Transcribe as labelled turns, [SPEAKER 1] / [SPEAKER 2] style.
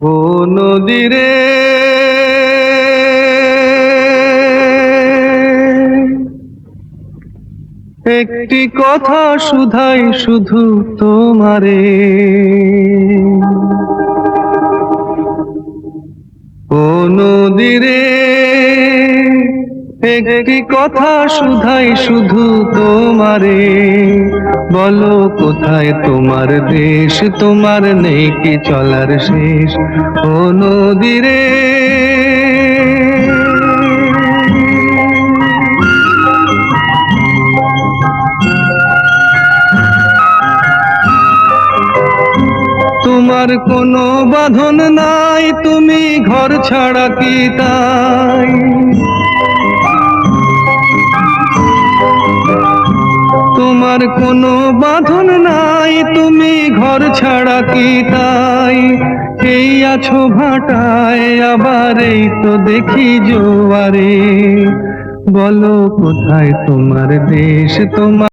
[SPEAKER 1] ও নদীরে একটি কথা শুধাই শুধু তোমারে। ও নদীরে একটি কথা শুধাই শুধু তোমারে। বলো কোথায় তোমার দেশ, তোমার নেই কি চলার শেষ। ও নদীরে তোমার কোনো বাঁধন নাই, তুমি ঘর ছাড়া কি তাই। তোমার কোনো বাঁধন নাই, তুমি ঘর ছাড়া কি তাই। এই আছো ভাটায়, আবার এই তো দেখি জোয়ারে। বলো কোথায় তোমার দেশ, তোমার